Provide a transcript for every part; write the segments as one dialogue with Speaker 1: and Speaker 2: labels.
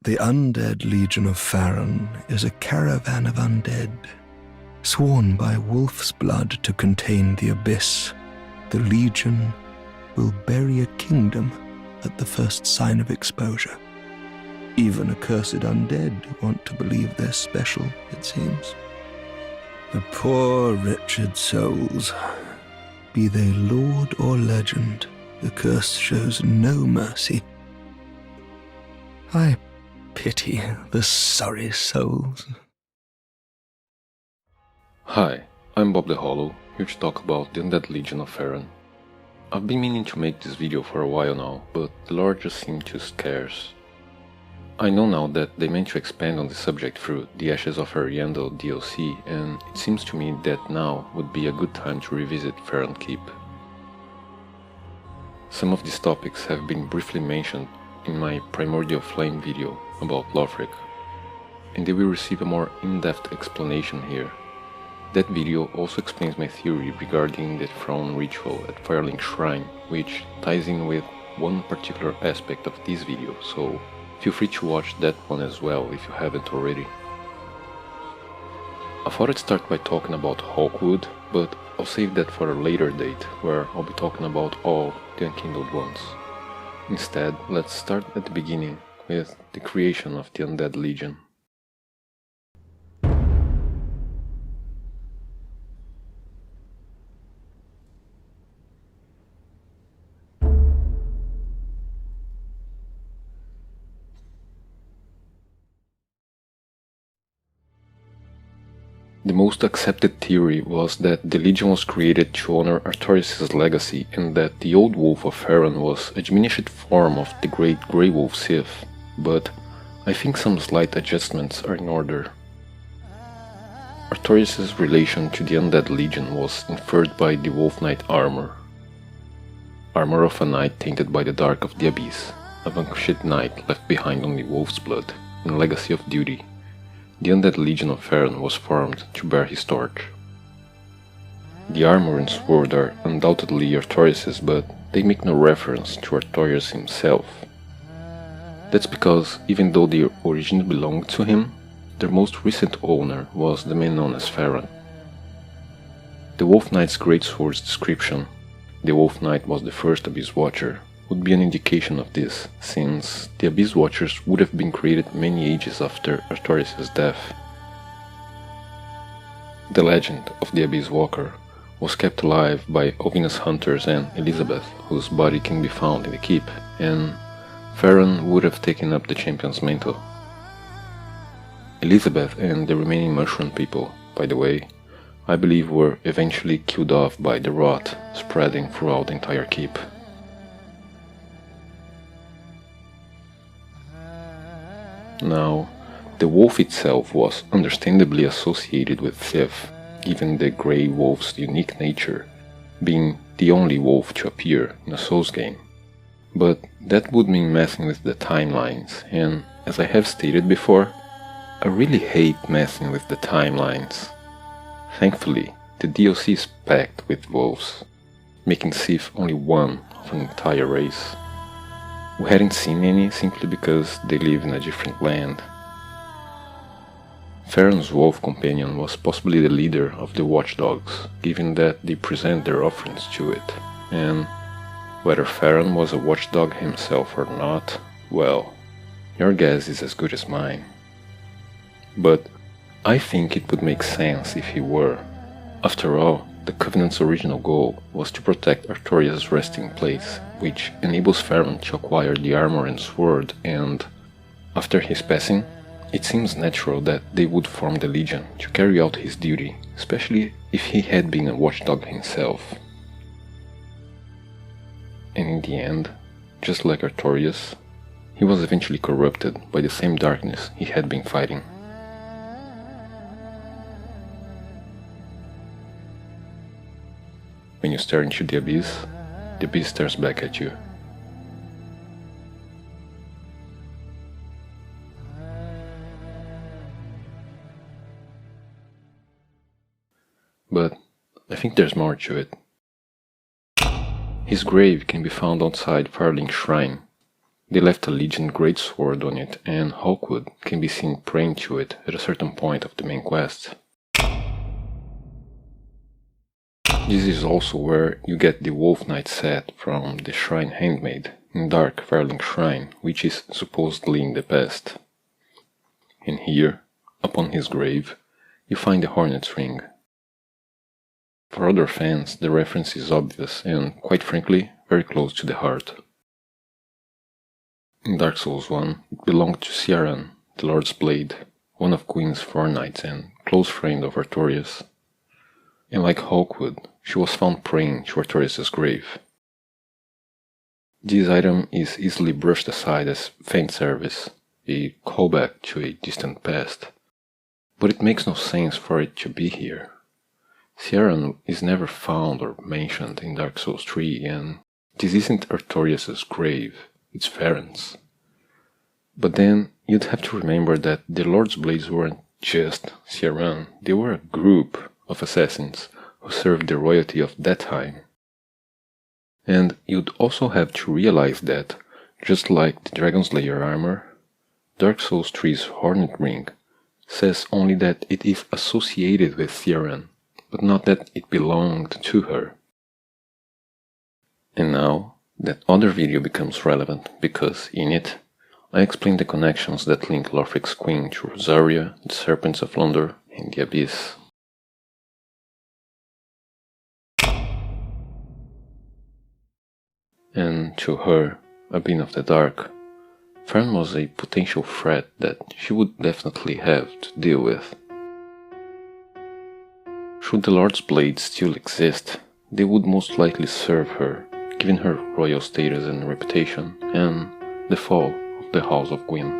Speaker 1: The undead legion of Farron is a caravan of undead, sworn by wolf's blood to contain the abyss. The legion will bury a kingdom at the first sign of exposure. Even accursed undead want to believe they're special, it seems. The poor wretched souls. Be they lord or legend, the curse shows no mercy. I pity the sorry souls.
Speaker 2: Hi, I'm Bob the Hollow, here to talk about the Undead Legion of Farron. I've been meaning to make this video for a while now, but the lore just seemed too scarce. I know now that they meant to expand on the subject through the Ashes of Ariandel DLC, and it seems to me that now would be a good time to revisit Farron Keep. Some of these topics have been briefly mentioned in my Primordial Flame video about Lothric, and they will receive a more in-depth explanation here. That video also explains my theory regarding the throne ritual at Firelink Shrine, which ties in with one particular aspect of this video, so feel free to watch that one as well if you haven't already. I thought I'd start by talking about Hawkwood, but I'll save that for a later date, where I'll be talking about all the Unkindled ones. Instead, let's start at the beginning, with the creation of the Undead Legion. The most accepted theory was that the Legion was created to honor Artorias' legacy and that the Old Wolf of Farron was a diminished form of the Great Grey Wolf Sith, but I think some slight adjustments are in order. Artorias' relation to the Undead Legion was inferred by the Wolf Knight armor. Armor of a knight tainted by the dark of the Abyss, a vanquished knight left behind only wolf's blood, in legacy of duty. The Undead Legion of Farron was formed to bear his torch. The armor and sword are undoubtedly Artorias', but they make no reference to Artorias himself. That's because, even though they originally belonged to him, their most recent owner was the man known as Farron. The Wolf Knight's greatsword's description, the Wolf Knight was the first Abyss Watcher, would be an indication of this, since the Abyss Watchers would have been created many ages after Artorias' death. The legend of the Abyss Walker was kept alive by Ovinus hunters and Elizabeth, whose body can be found in the keep, and Farron would have taken up the champion's mantle. Elizabeth and the remaining mushroom people, by the way, I believe were eventually killed off by the rot spreading throughout the entire keep. Now, the wolf itself was understandably associated with Sith, given the Grey Wolf's unique nature, being the only wolf to appear in a Souls game. But that would mean messing with the timelines, and as I have stated before, I really hate messing with the timelines. Thankfully, the DLC is packed with wolves, making Sith only one of an entire race. We hadn't seen any simply because they live in a different land. Farron's wolf companion was possibly the leader of the watchdogs, given that they present their offerings to it, and whether Farron was a watchdog himself or not, well, your guess is as good as mine. But I think it would make sense if he were. After all, the Covenant's original goal was to protect Artorias' resting place, which enables Farron to acquire the armor and sword, and after his passing, it seems natural that they would form the Legion to carry out his duty, especially if he had been a watchdog himself. And in the end, just like Artorias, he was eventually corrupted by the same darkness he had been fighting. When you stare into the Abyss stares back at you. But I think there's more to it. His grave can be found outside Firelink Shrine, They left a Legion greatsword on it, and Hawkwood can be seen praying to it at a certain point of the main quest. This is also where you get the Wolf Knight set from the Shrine Handmaid in Dark Farling Shrine, which is supposedly in the past. And here, upon his grave, you find the Hornet's Ring. For other fans, the reference is obvious and, quite frankly, very close to the heart. In Dark Souls 1, it belonged to Ciaran, the Lord's Blade, one of Gwyn's Four Knights and close friend of Artorias. And like Hawkwood, she was found praying to Artorias' grave. This item is easily brushed aside as fan service, a callback to a distant past, but it makes no sense for it to be here. Ciaran is never found or mentioned in Dark Souls 3, and this isn't Artorias' grave, it's Farron's. But then you'd have to remember that the Lord's Blades weren't just Ciaran, they were a group of assassins who served the royalty of that time. And you'd also have to realize that, just like the Dragon Slayer armor, Dark Souls 3's Hornet Ring says only that it is associated with Ciaran, but not that it belonged to her. And now, that other video becomes relevant, because in it, I explain the connections that link Lothric's Queen to Rosaria, the Serpents of Londor, and the Abyss. And to her, a being of the dark, Farron was a potential threat that she would definitely have to deal with. Should the Lord's Blade still exist, they would most likely serve her, given her royal status and reputation, and the fall of the House of Gwyn.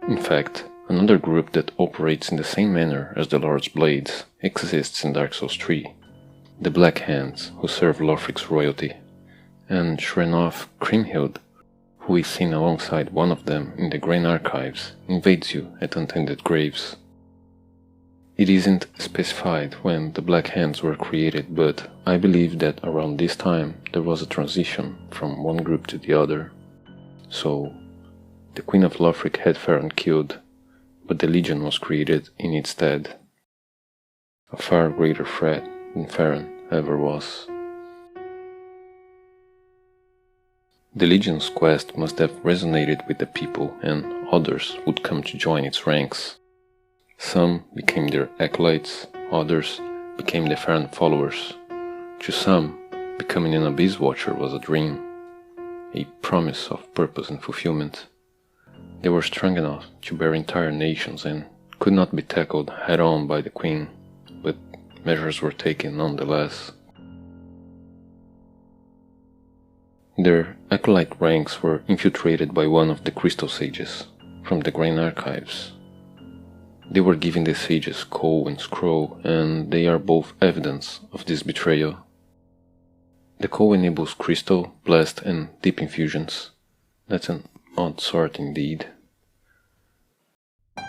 Speaker 2: In fact, another group that operates in the same manner as the Lord's Blades exists in Dark Souls 3, the Black Hands, who serve Lothric's royalty, and sure enough, Kriemhild, who is seen alongside one of them in the Grain Archives, invades you at Untended Graves. It isn't specified when the Black Hands were created, but I believe that around this time there was a transition from one group to the other. So, the Queen of Lothric had Farron killed, but the Legion was created in its stead. A far greater threat than Farron ever was. The Legion's quest must have resonated with the people, and others would come to join its ranks. Some became their acolytes, others became the Farron followers. To some, becoming an Abyss Watcher was a dream, a promise of purpose and fulfillment. They were strong enough to bear entire nations and could not be tackled head-on by the Queen, but measures were taken nonetheless. Their acolyte ranks were infiltrated by one of the Crystal Sages, from the Grain Archives. They were given the sages Coal and Scroll, and they are both evidence of this betrayal. The Coal enables Crystal, Blast and Deep Infusions. That's an odd sort indeed.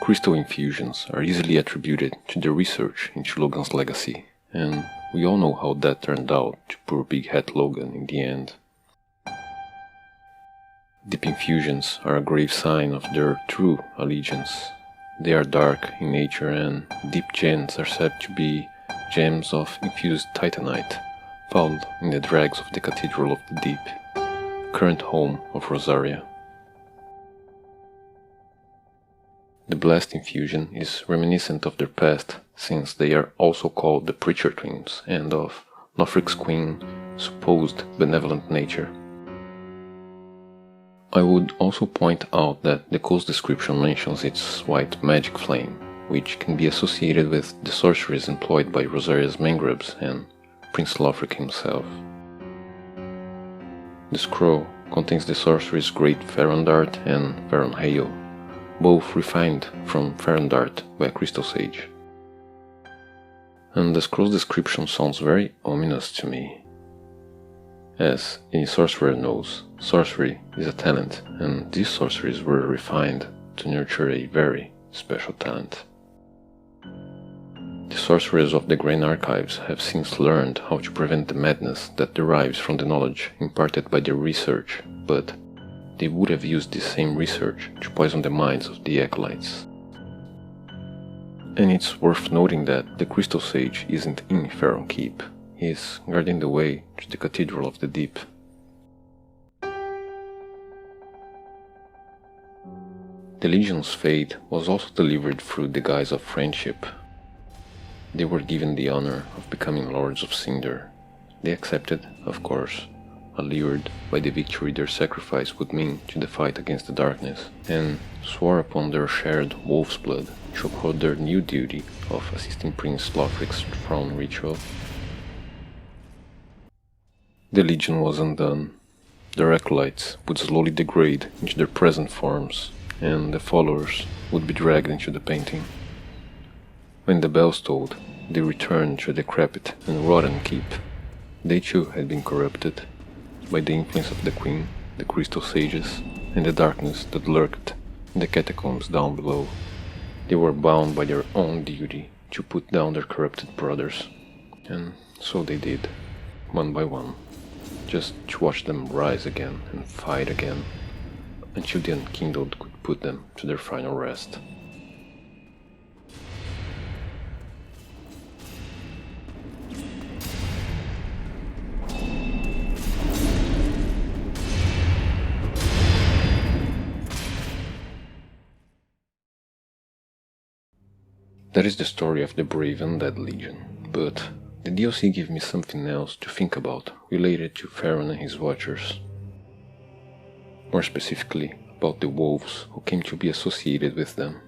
Speaker 2: Crystal Infusions are easily attributed to the research into Logan's legacy, and we all know how that turned out to poor Big Hat Logan in the end. Deep Infusions are a grave sign of their true allegiance. They are dark in nature, and deep gems are said to be gems of infused titanite, found in the dregs of the Cathedral of the Deep, current home of Rosaria. The Blast Infusion is reminiscent of their past, since they are also called the Preacher Twins, and of Lothric's Queen's supposed benevolent nature. I would also point out that the Coal's description mentions its white magic flame, which can be associated with the sorceries employed by Rosaria's Mangrubs and Prince Lothric himself. The scroll contains the sorceries Great Farron Dart and Farron Hail, both refined from Farron Dart by a Crystal Sage. And the scroll's description sounds very ominous to me. As any sorcerer knows, sorcery is a talent, and these sorceries were refined to nurture a very special talent. The sorcerers of the Grain Archives have since learned how to prevent the madness that derives from the knowledge imparted by their research, but they would have used this same research to poison the minds of the acolytes. And it's worth noting that the Crystal Sage isn't in Farron Keep, he is guarding the way to the Cathedral of the Deep. The Legion's fate was also delivered through the guise of friendship. They were given the honor of becoming Lords of Cinder. They accepted, of course, allured by the victory their sacrifice would mean to the fight against the darkness, and swore upon their shared wolf's blood to uphold their new duty of assisting Prince Lothric's throne ritual. The Legion was undone. Their acolytes would slowly degrade into their present forms, and the followers would be dragged into the painting. When the bells tolled, they returned to a decrepit and rotten keep. They too had been corrupted by the influence of the Queen, the Crystal Sages, and the darkness that lurked in the catacombs down below. They were bound by their own duty to put down their corrupted brothers, and so they did, one by one, just to watch them rise again and fight again, until the Unkindled could put them to their final rest. That is the story of the brave Undead Legion, but the DLC gave me something else to think about related to Farron and his Watchers. More specifically, about the wolves who came to be associated with them.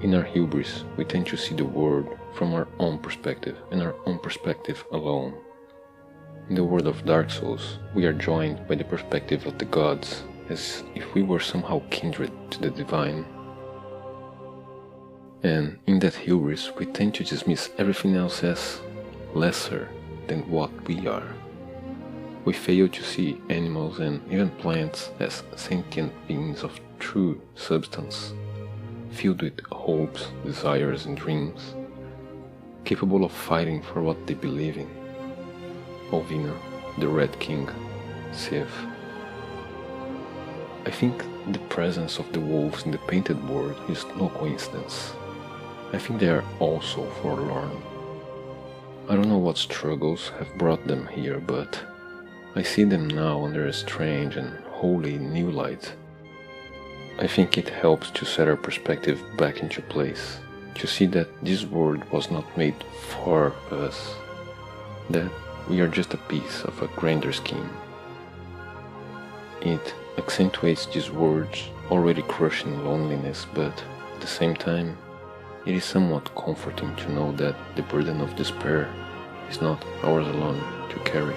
Speaker 2: In our hubris, we tend to see the world from our own perspective, and our own perspective alone. In the world of Dark Souls, we are joined by the perspective of the gods, as if we were somehow kindred to the divine. And in that hubris, we tend to dismiss everything else as lesser than what we are. We fail to see animals and even plants as sentient beings of true substance, filled with hopes, desires and dreams, capable of fighting for what they believe in. Olvina, the Red King, Sif. I think the presence of the wolves in the painted world is no coincidence. I think they are also forlorn. I don't know what struggles have brought them here, but I see them now under a strange and wholly new light. I think it helps to set our perspective back into place, to see that this world was not made for us, that we are just a piece of a grander scheme. It accentuates these words already crushing loneliness, but at the same time, it is somewhat comforting to know that the burden of despair is not ours alone to carry.